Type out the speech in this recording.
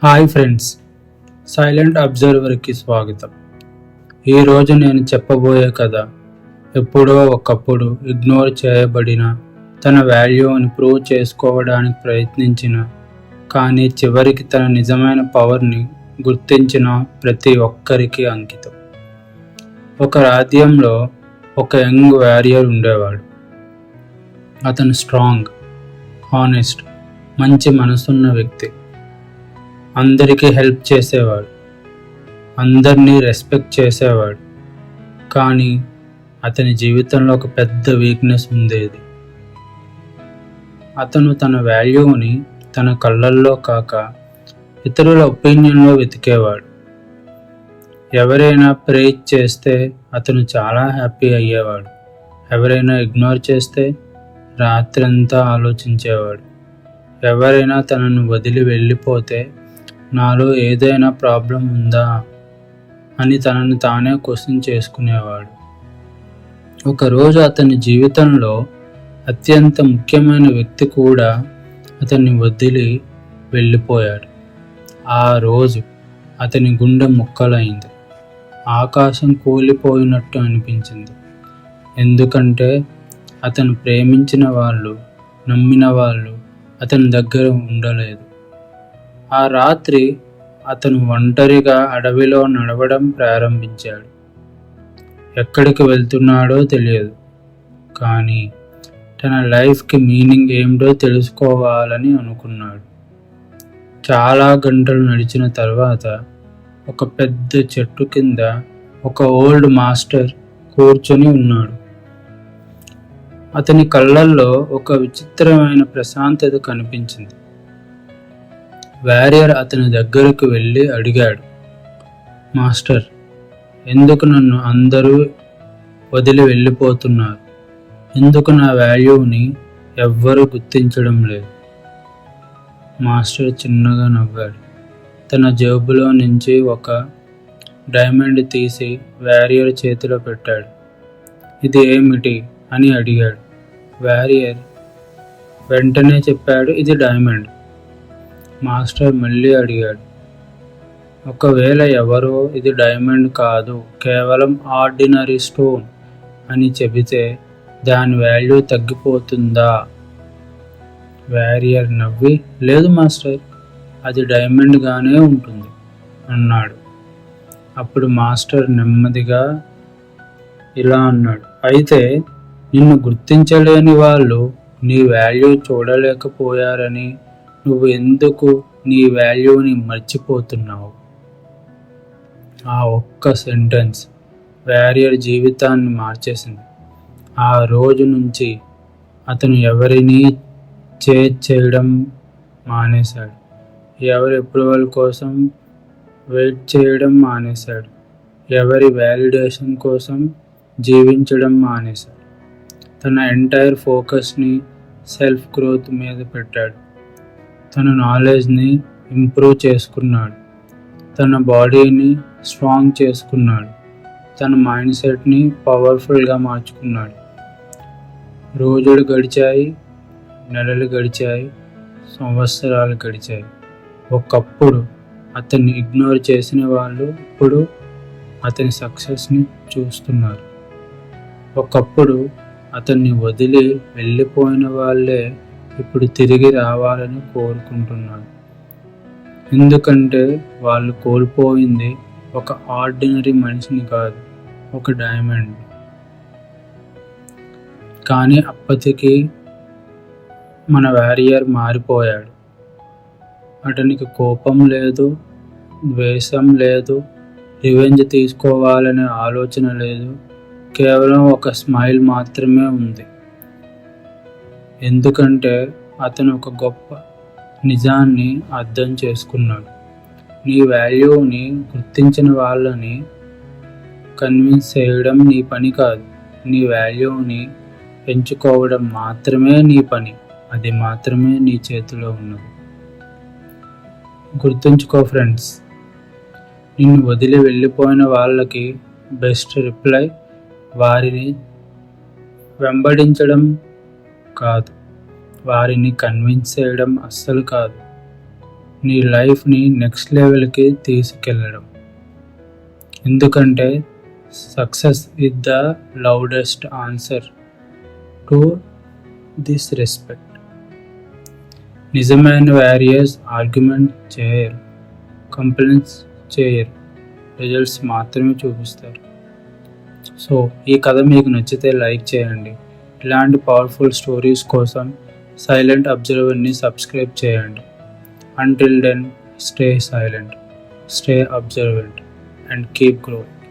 Hi friends, silent అబ్జర్వర్కి స్వాగతం. ఈరోజు నేను చెప్పబోయే కథ ఎప్పుడో ఒకప్పుడు ఇగ్నోర్ చేయబడిన, తన వాల్యూని ప్రూవ్ చేసుకోవడానికి ప్రయత్నించిన, కానీ చివరికి తన నిజమైన పవర్ని గుర్తించిన ప్రతి ఒక్కరికి అంకితం. ఒక రాజ్యంలో ఒక యంగ్ వారియర్ ఉండేవాడు. అతను స్ట్రాంగ్, హానెస్ట్, మంచి మనసున్న వ్యక్తి. అందరికీ హెల్ప్ చేసేవాడు, అందరినీ రెస్పెక్ట్ చేసేవాడు. కానీ అతని జీవితంలో ఒక పెద్ద వీక్నెస్ ఉండేది. అతను తన వాల్యూని తన కళ్ళల్లో కాక ఇతరుల ఒపీనియన్లో వెతికేవాడు. ఎవరైనా ప్రేజ్ చేస్తే అతను చాలా హ్యాపీ అయ్యేవాడు. ఎవరైనా ఇగ్నోర్ చేస్తే రాత్రంతా ఆలోచించేవాడు. ఎవరైనా తనను వదిలి వెళ్ళిపోతే నాలో ఏదైనా ప్రాబ్లం ఉందా అని తనను తానే క్వశ్చన్ చేసుకునేవాడు. ఒకరోజు అతని జీవితంలో అత్యంత ముఖ్యమైన వ్యక్తి కూడా అతన్ని వదిలి వెళ్ళిపోయాడు. ఆ రోజు అతని గుండె ముక్కలైంది. ఆకాశం కూలిపోయినట్టు అనిపించింది. ఎందుకంటే అతను ప్రేమించిన వాళ్ళు, నమ్మిన వాళ్ళు అతని దగ్గర ఉండలేదు. ఆ రాత్రి అతను ఒంటరిగా అడవిలో నడవడం ప్రారంభించాడు. ఎక్కడికి వెళ్తున్నాడో తెలియదు, కానీ తన లైఫ్కి మీనింగ్ ఏమిటో తెలుసుకోవాలని అనుకున్నాడు. చాలా గంటలు నడిచిన తర్వాత ఒక పెద్ద చెట్టు కింద ఒక ఓల్డ్ మాస్టర్ కూర్చొని ఉన్నాడు. అతని కళ్ళల్లో ఒక విచిత్రమైన ప్రశాంతత కనిపించింది. వారియర్ అతని దగ్గరకు వెళ్ళి అడిగాడు, మాస్టర్, ఎందుకు నన్ను అందరూ వదిలి వెళ్ళిపోతున్నారు? ఎందుకు నా వాల్యూని ఎవ్వరూ గుర్తించడం లేదు? మాస్టర్ చిన్నగా నవ్వాడు. తన జేబులో నుంచి ఒక డైమండ్ తీసి వారియర్ చేతిలో పెట్టాడు. ఇది ఏమిటి అని అడిగాడు. వారియర్ వెంటనే చెప్పాడు, ఇది డైమండ్. మాస్టర్ మళ్ళీ అడిగాడు, ఒకవేళ ఎవరో ఇది డైమండ్ కాదు, కేవలం ఆర్డినరీ స్టోన్ అని చెబితే దాని వాల్యూ తగ్గిపోతుందా? వారియర్ నవ్వి, లేదు మాస్టర్, అది డైమండ్గానే ఉంటుంది అన్నాడు. అప్పుడు మాస్టర్ నెమ్మదిగా ఇలా అన్నాడు, అయితే నిన్ను గుర్తించలేని వాళ్ళు నీ వాల్యూ చూడలేకపోయారని నువ్వు ఎందుకు నీ వాల్యూని మర్చిపోతున్నావు? ఆ ఒక్క సెంటెన్స్ వారియర్ జీవితాన్ని మార్చేసింది. ఆ రోజు నుంచి అతను ఎవరినీ చేయడం మానేశాడు. ఎవరి అప్రూవల్ కోసం వెయిట్ చేయడం మానేశాడు. ఎవరి వ్యాలిడేషన్ కోసం జీవించడం మానేశాడు. తన ఎంటైర్ ఫోకస్ని సెల్ఫ్ గ్రోత్ మీద పెట్టాడు. తన నాలెడ్జ్ని ఇంప్రూవ్ చేసుకున్నాడు. తన బాడీని స్ట్రాంగ్ చేసుకున్నాడు. తన మైండ్ సెట్ని పవర్ఫుల్గా మార్చుకున్నాడు. రోజులు గడిచాయి, నెలలు గడిచాయి, సంవత్సరాలు గడిచాయి. ఒకప్పుడు అతన్ని ఇగ్నోర్ చేసిన వాళ్ళు ఇప్పుడు అతని సక్సెస్ని చూస్తున్నారు. ఒకప్పుడు అతన్ని వదిలి వెళ్ళిపోయిన వాళ్ళే ఇప్పుడు తిరిగి రావాలని కోరుకుంటున్నాడు. ఎందుకంటే వాళ్ళు కోల్పోయింది ఒక ఆర్డినరీ మనిషిని కాదు, ఒక డైమండ్. కానీ అప్పటికి మన వారియర్ మారిపోయాడు. అతనికి కోపం లేదు, ద్వేషం లేదు, రివెంజ్ తీసుకోవాలనే ఆలోచన లేదు. కేవలం ఒక స్మైల్ మాత్రమే ఉంది. ఎందుకంటే అతను ఒక గొప్ప నిజాన్ని అర్థం చేసుకున్నాడు. నీ వాల్యూని గుర్తించిన వాళ్ళని కన్విన్స్ చేయడం నీ పని కాదు. నీ వాల్యూని పెంచుకోవడం మాత్రమే నీ పని. అది మాత్రమే నీ చేతిలో ఉన్నది. గుర్తుంచుకో ఫ్రెండ్స్, నిన్ను వదిలి వెళ్ళిపోయిన వాళ్ళకి బెస్ట్ రిప్లై వారిని వెంబడించడం కాదు, వారిని కన్విన్స్ చేయడం అస్సలు కాదు. నీ లైఫ్ని నెక్స్ట్ లెవెల్కి తీసుకెళ్ళడం. ఎందుకంటే success is the loudest answer to this respect. నిజమైన వారియర్స్ ఆర్గ్యుమెంట్ చేయరు, కంప్లైంట్స్ చేయరు, రిజల్ట్స్ మాత్రమే చూపిస్తారు. సో ఈ కథ మీకు నచ్చితే లైక్ చేయండి. ఇలాంటి పవర్ఫుల్ స్టోరీస్ కోసం సైలెంట్ అబ్జర్వర్ని సబ్స్క్రైబ్ చేయండి. Until then, stay silent, stay observant, and keep growing.